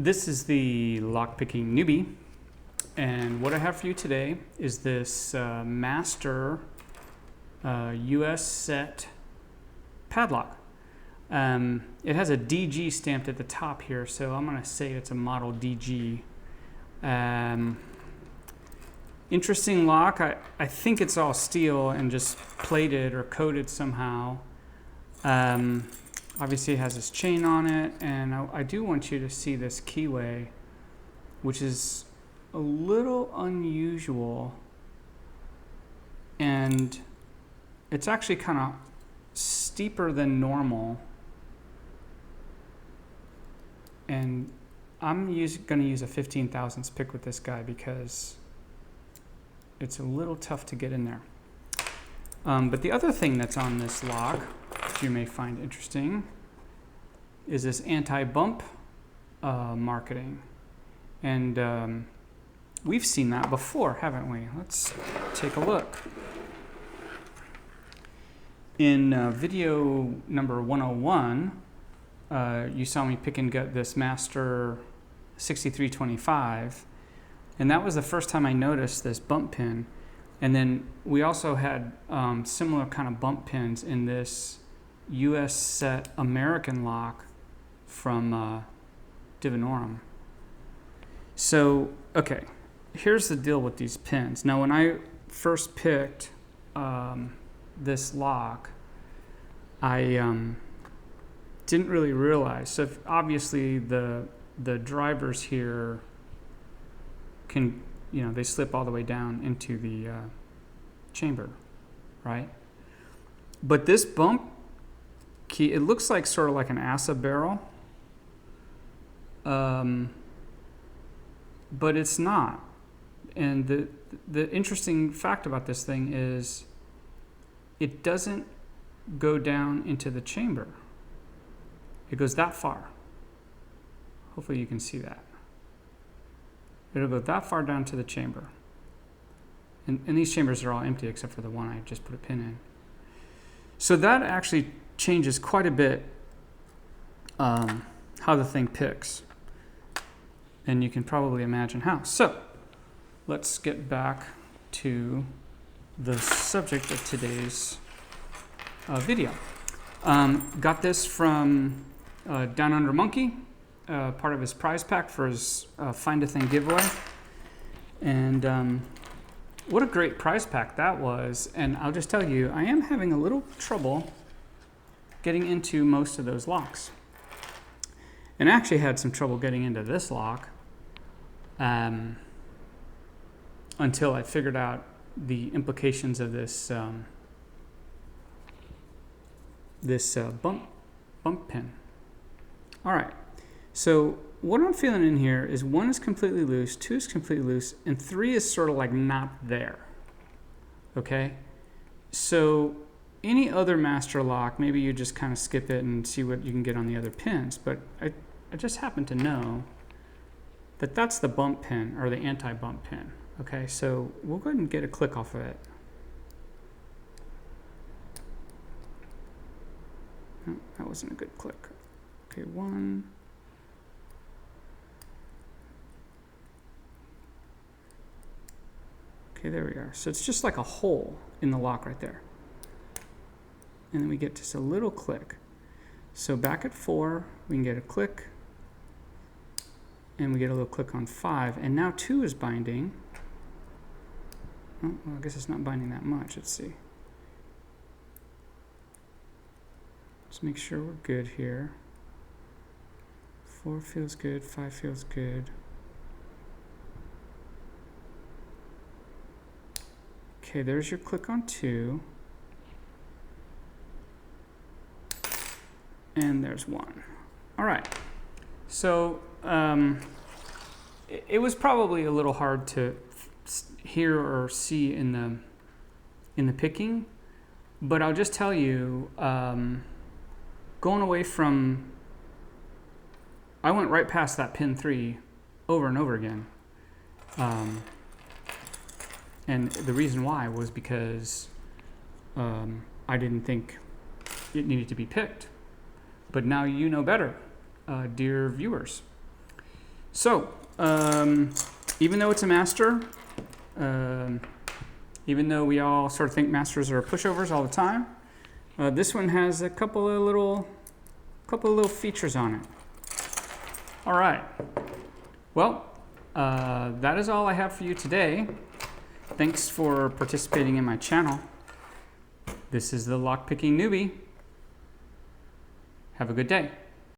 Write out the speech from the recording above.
This is the Lockpicking Newbie, and what I have for you today is this master US set padlock. It has a DG stamped at the top here, so I'm going to say it's a model DG. Interesting lock. I think it's all steel and just plated or coated somehow. Obviously it has this chain on it, and I do want you to see this keyway, which is a little unusual, and it's actually kind of steeper than normal, and I'm going to use a 15 thousandths pick with this guy because it's a little tough to get in there. But the other thing that's on this lock, which you may find interesting, is this anti-bump marketing. And we've seen that before, haven't we? Let's take a look. In video number 101, you saw me pick and gut this Master 6325, and that was the first time I noticed this bump pin. And then we also had similar kind of bump pins in this US set American lock from Divinorum. So, okay, here's the deal with these pins. Now, when I first picked this lock, I didn't really realize. So obviously the drivers here can, they slip all the way down into the chamber, right? But this bump key, it looks like sort of like an ASA barrel, but it's not. And the interesting fact about this thing is it doesn't go down into the chamber. It goes that far. Hopefully you can see that. It'll go that far down to the chamber. And these chambers are all empty except for the one I just put a pin in. So that actually changes quite a bit how the thing picks. And you can probably imagine how. So let's get back to the subject of today's video. Got this from Down Under Monkey, part of his prize pack for his Find a Thing giveaway. And what a great prize pack that was. And I'll just tell you, I am having a little trouble getting into most of those locks. And I actually had some trouble getting into this lock until I figured out the implications of this bump pin. All right, so what I'm feeling in here is 1 is completely loose, 2 is completely loose, and 3 is sort of like not there, okay? So any other master lock, maybe you just kind of skip it and see what you can get on the other pins, but I just happen to know that that's the bump pin, or the anti-bump pin, okay? So we'll go ahead and get a click off of it. Oh, that wasn't a good click. Okay, 1. Okay, there we are. So it's just like a hole in the lock right there. And then we get just a little click. So back at 4, we can get a click. And we get a little click on 5. And now 2 is binding. Oh, well, I guess it's not binding that much. Let's see. Let's make sure we're good here. 4 feels good. 5 feels good. Okay, there's your click on 2. And there's 1. All right. So it was probably a little hard to hear or see in the picking, but I'll just tell you, going away from, I went right past that pin 3 over and over again. And the reason why was because I didn't think it needed to be picked. But now you know better, dear viewers. So, even though it's a master, even though we all sort of think masters are pushovers all the time, this one has a couple of little features on it. All right. Well, that is all I have for you today. Thanks for participating in my channel. This is the Lockpicking Newbie. Have a good day.